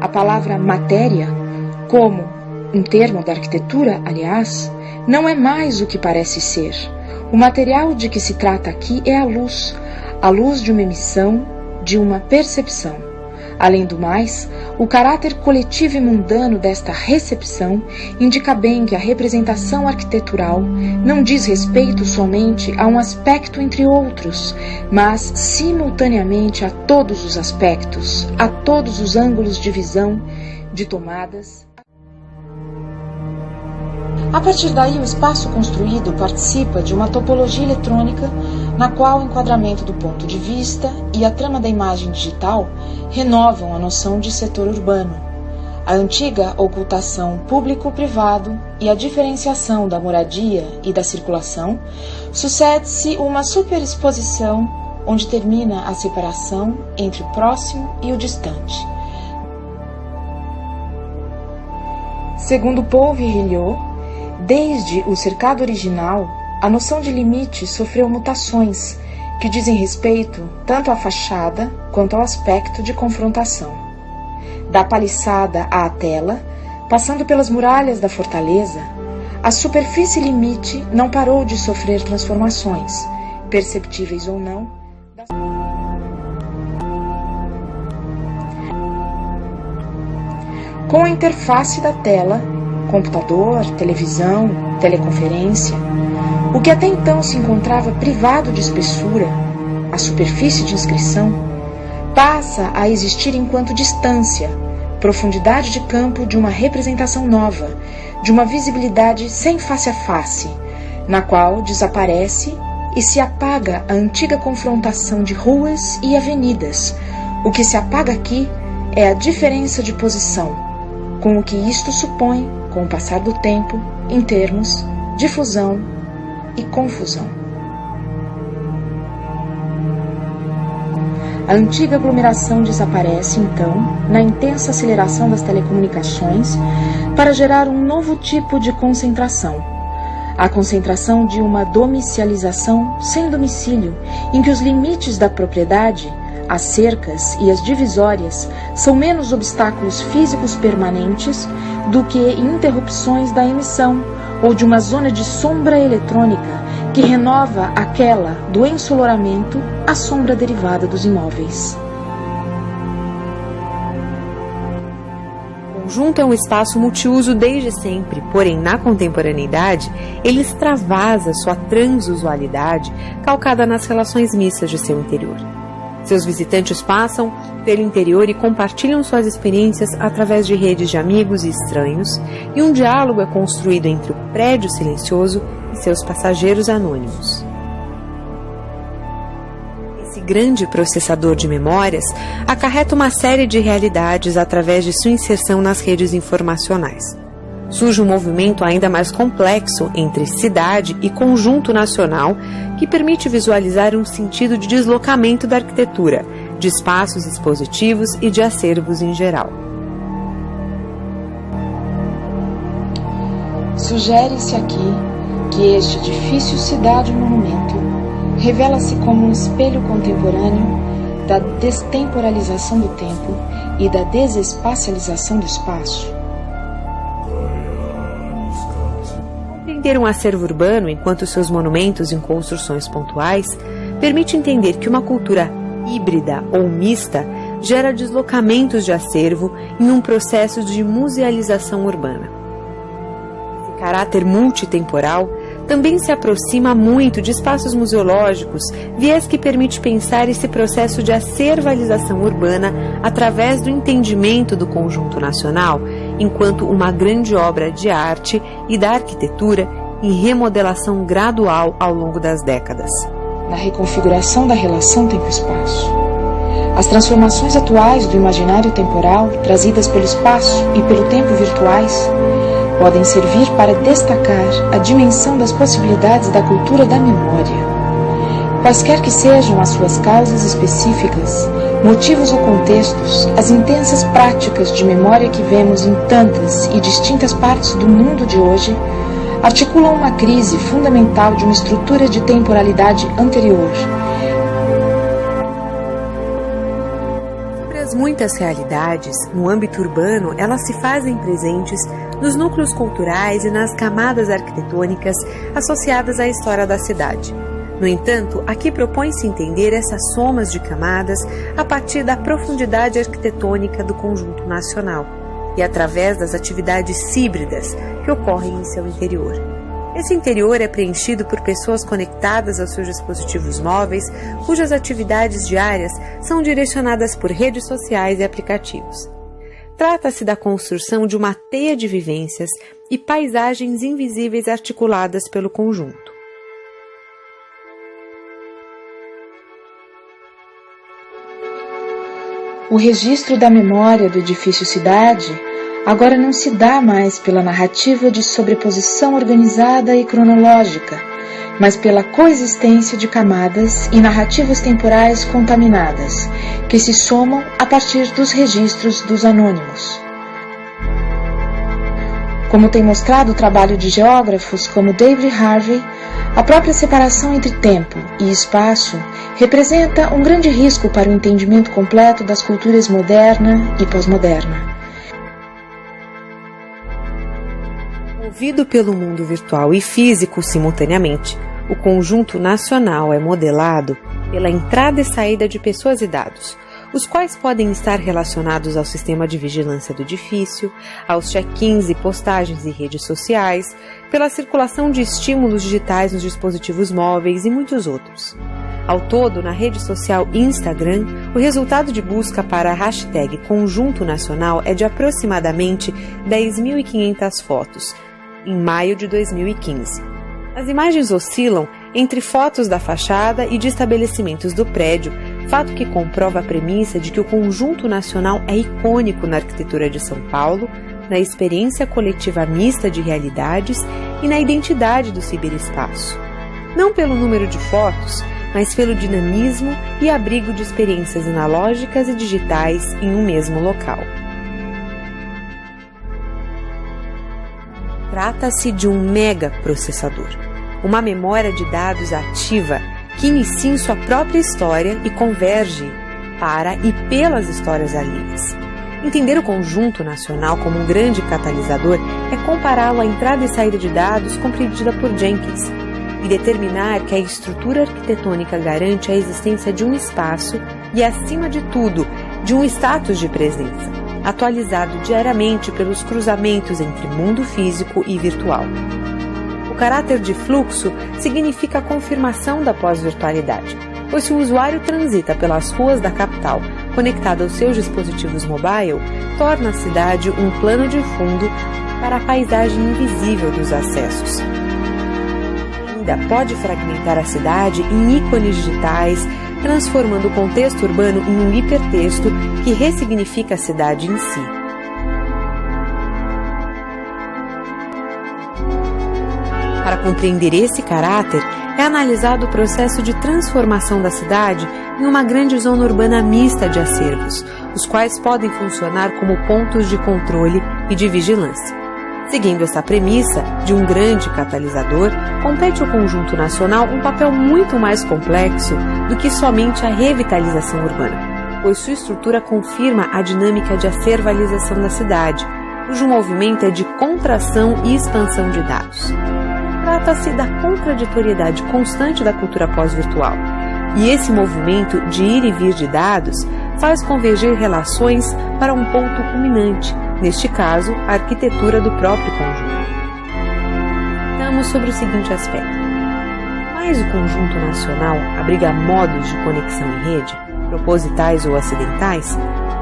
A palavra matéria, como um termo da arquitetura, aliás, não é mais o que parece ser. O material de que se trata aqui é a luz de uma emissão, de uma percepção. Além do mais, o caráter coletivo e mundano desta recepção indica bem que a representação arquitetural não diz respeito somente a um aspecto entre outros, mas simultaneamente a todos os aspectos, a todos os ângulos de visão, de tomadas. A partir daí, o espaço construído participa de uma topologia eletrônica na qual o enquadramento do ponto de vista e a trama da imagem digital renovam a noção de setor urbano. A antiga ocultação público-privado e a diferenciação da moradia e da circulação sucede-se uma superexposição onde termina a separação entre o próximo e o distante. Segundo Paul Virilio, desde o cercado original, a noção de limite sofreu mutações que dizem respeito tanto à fachada quanto ao aspecto de confrontação. Da paliçada à tela, passando pelas muralhas da fortaleza, a superfície limite não parou de sofrer transformações, perceptíveis ou não. Com a interface da tela, computador, televisão, teleconferência, o que até então se encontrava privado de espessura, a superfície de inscrição, passa a existir enquanto distância, profundidade de campo de uma representação nova, de uma visibilidade sem face a face, na qual desaparece e se apaga a antiga confrontação de ruas e avenidas. O que se apaga aqui é a diferença de posição, com o que isto supõe, com o passar do tempo, em termos de fusão e confusão. A antiga aglomeração desaparece, então, na intensa aceleração das telecomunicações para gerar um novo tipo de concentração. A concentração de uma domicialização sem domicílio, em que os limites da propriedade, as cercas e as divisórias são menos obstáculos físicos permanentes do que interrupções da emissão ou de uma zona de sombra eletrônica que renova aquela do ensoloramento, a sombra derivada dos imóveis. O conjunto é um espaço multiuso desde sempre, porém, na contemporaneidade, ele extravasa sua transusualidade calcada nas relações mistas de seu interior. Seus visitantes passam pelo interior e compartilham suas experiências através de redes de amigos e estranhos, e um diálogo é construído entre o prédio silencioso e seus passageiros anônimos. Esse grande processador de memórias acarreta uma série de realidades através de sua inserção nas redes informacionais. Surge um movimento ainda mais complexo entre cidade e conjunto nacional que permite visualizar um sentido de deslocamento da arquitetura, de espaços expositivos e de acervos em geral. Sugere-se aqui que este edifício cidade-monumento revela-se como um espelho contemporâneo da destemporalização do tempo e da desespacialização do espaço. Ter um acervo urbano enquanto seus monumentos em construções pontuais permite entender que uma cultura híbrida ou mista gera deslocamentos de acervo em um processo de musealização urbana. Esse caráter multitemporal também se aproxima muito de espaços museológicos, viés que permite pensar esse processo de acervalização urbana através do entendimento do conjunto nacional, enquanto uma grande obra de arte e da arquitetura em remodelação gradual ao longo das décadas. Na reconfiguração da relação tempo-espaço. As transformações atuais do imaginário temporal, trazidas pelo espaço e pelo tempo virtuais, podem servir para destacar a dimensão das possibilidades da cultura da memória. Quaisquer que sejam as suas causas específicas, motivos ou contextos, as intensas práticas de memória que vemos em tantas e distintas partes do mundo de hoje articulam uma crise fundamental de uma estrutura de temporalidade anterior. Sobre das muitas realidades, no âmbito urbano, elas se fazem presentes nos núcleos culturais e nas camadas arquitetônicas associadas à história da cidade. No entanto, aqui propõe-se entender essas somas de camadas a partir da profundidade arquitetônica do conjunto nacional e através das atividades híbridas que ocorrem em seu interior. Esse interior é preenchido por pessoas conectadas aos seus dispositivos móveis, cujas atividades diárias são direcionadas por redes sociais e aplicativos. Trata-se da construção de uma teia de vivências e paisagens invisíveis articuladas pelo conjunto. O registro da memória do edifício cidade agora não se dá mais pela narrativa de sobreposição organizada e cronológica, mas pela coexistência de camadas e narrativas temporais contaminadas, que se somam a partir dos registros dos anônimos. Como tem mostrado o trabalho de geógrafos como David Harvey, a própria separação entre tempo e espaço representa um grande risco para o entendimento completo das culturas moderna e pós-moderna. Movido pelo mundo virtual e físico simultaneamente, o conjunto nacional é modelado pela entrada e saída de pessoas e dados, os quais podem estar relacionados ao sistema de vigilância do edifício, aos check-ins e postagens em redes sociais, pela circulação de estímulos digitais nos dispositivos móveis e muitos outros. Ao todo, na rede social Instagram, o resultado de busca para a hashtag Conjunto Nacional é de aproximadamente 10.500 fotos, em maio de 2015. As imagens oscilam entre fotos da fachada e de estabelecimentos do prédio, fato que comprova a premissa de que o conjunto nacional é icônico na arquitetura de São Paulo, na experiência coletiva mista de realidades e na identidade do ciberespaço. Não pelo número de fotos, mas pelo dinamismo e abrigo de experiências analógicas e digitais em um mesmo local. Trata-se de um megaprocessador, uma memória de dados ativa que inicia em sua própria história e converge para e pelas histórias alheias. Entender o conjunto nacional como um grande catalisador é compará-lo à entrada e saída de dados compreendida por Jenkins e determinar que a estrutura arquitetônica garante a existência de um espaço e, acima de tudo, de um status de presença, atualizado diariamente pelos cruzamentos entre mundo físico e virtual. O caráter de fluxo significa a confirmação da pós-virtualidade, pois se o usuário transita pelas ruas da capital conectado aos seus dispositivos mobile, torna a cidade um plano de fundo para a paisagem invisível dos acessos. Ainda pode fragmentar a cidade em ícones digitais, transformando o contexto urbano em um hipertexto que ressignifica a cidade em si. Para compreender esse caráter, é analisado o processo de transformação da cidade em uma grande zona urbana mista de acervos, os quais podem funcionar como pontos de controle e de vigilância. Seguindo essa premissa de um grande catalisador, compete ao conjunto nacional um papel muito mais complexo do que somente a revitalização urbana, pois sua estrutura confirma a dinâmica de acervalização da cidade, cujo movimento é de contração e expansão de dados. Trata-se da contraditoriedade constante da cultura pós-virtual, e esse movimento de ir e vir de dados faz converger relações para um ponto culminante, neste caso, a arquitetura do próprio conjunto. Estamos sobre o seguinte aspecto. Mais o conjunto nacional abriga modos de conexão em rede, propositais ou acidentais,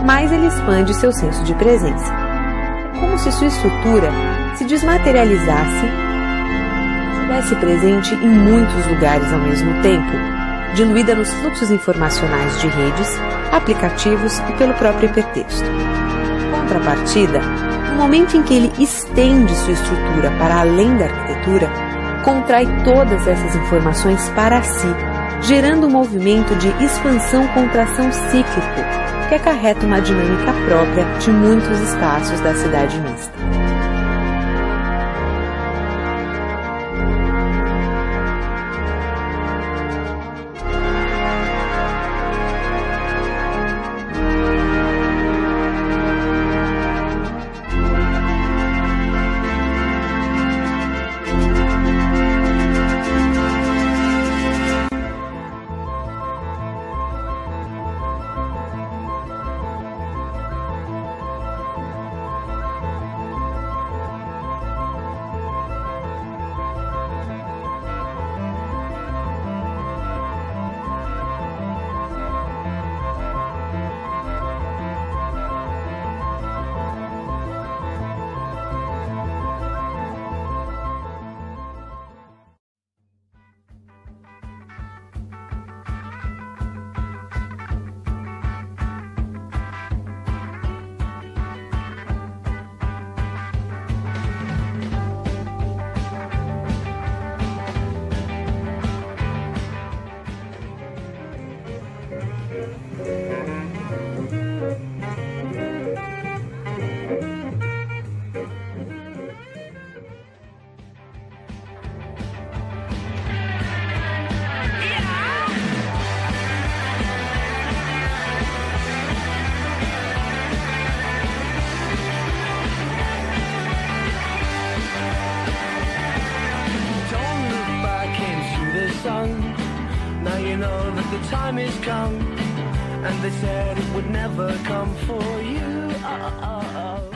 mais ele expande seu senso de presença. É como se sua estrutura se desmaterializasse, estivesse presente em muitos lugares ao mesmo tempo, diluída nos fluxos informacionais de redes, aplicativos e pelo próprio hipertexto. Contrapartida, no momento em que ele estende sua estrutura para além da arquitetura, contrai todas essas informações para si, gerando um movimento de expansão-contração cíclico, que acarreta uma dinâmica própria de muitos espaços da cidade mista. never come for you. Oh, oh, oh.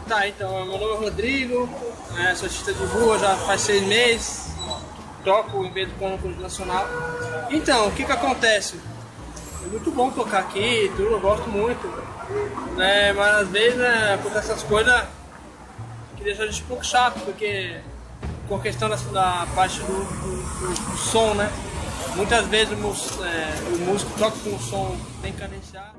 Tá, então, meu nome é Rodrigo, sou artista de rua já faz 6 meses, toco em vez do Conjunto Nacional. Então, o que acontece? É muito bom tocar aqui, tudo, eu gosto muito, né? Mas às vezes, por essas coisas que deixam a gente um pouco chato, porque com a questão da parte do som, né? Muitas vezes o músico toca com o som bem cadenciado.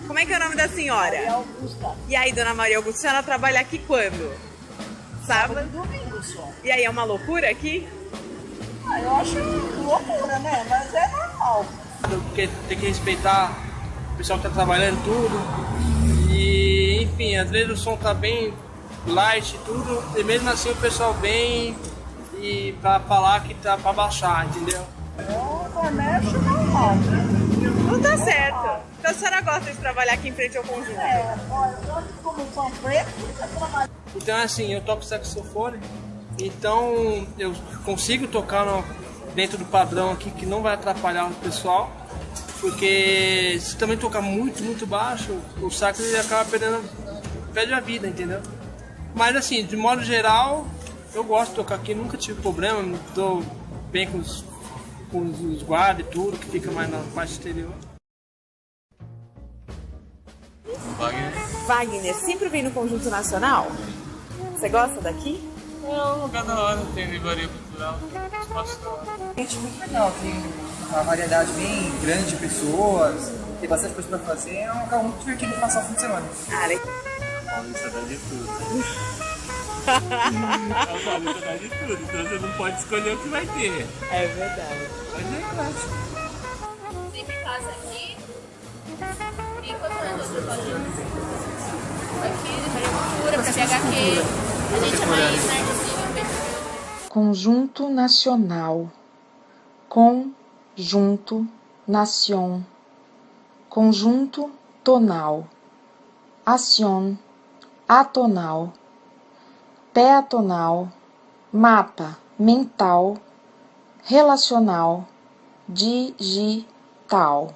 Como é que é o nome da senhora? Maria Augusta. E aí, dona Maria Augusta, a senhora trabalha aqui quando? Sábado? Domingo só. E aí, é uma loucura aqui? Eu acho loucura, né? Mas é normal. Porque tem que respeitar o pessoal que tá trabalhando tudo. E, enfim, às vezes o som tá bem light e tudo, e mesmo assim o pessoal vem e pra falar que tá pra baixar, entendeu? É um comércio normal. Não tá certo. Então a senhora gosta de trabalhar aqui em frente ao conjunto? Olha, eu como panfleto, fica trabalhando. Então assim, eu toco saxofone, então eu consigo tocar dentro do padrão aqui que não vai atrapalhar o pessoal, porque se também tocar muito baixo, o sax ele acaba perde a vida, entendeu? Mas assim, de modo geral, eu gosto de tocar aqui, nunca tive problema, tô bem com os guardas e tudo, que fica mais na parte exterior. Wagner, sempre vem no Conjunto Nacional? Você gosta daqui? É um lugar da hora, tem livraria cultural, espaço da hora. Gente, muito legal, tem uma variedade bem grande de pessoas, tem bastante coisa pra fazer, é um lugar muito divertido de passar o fim de semana. Paulista dá de tudo. A Paulista dá de tudo, então você não pode escolher o que vai ter. É verdade. Mas é verdade. Sempre passa aqui. E quando é outro loja? Aqui, Livraria Cultura, pra PHQ. A gente é mais nerdzinho, bem. Conjunto Nacional. Conjunto Nacion. Conjunto tonal. Acion. Atonal. Peatonal. Mapa mental. Relacional. Digital.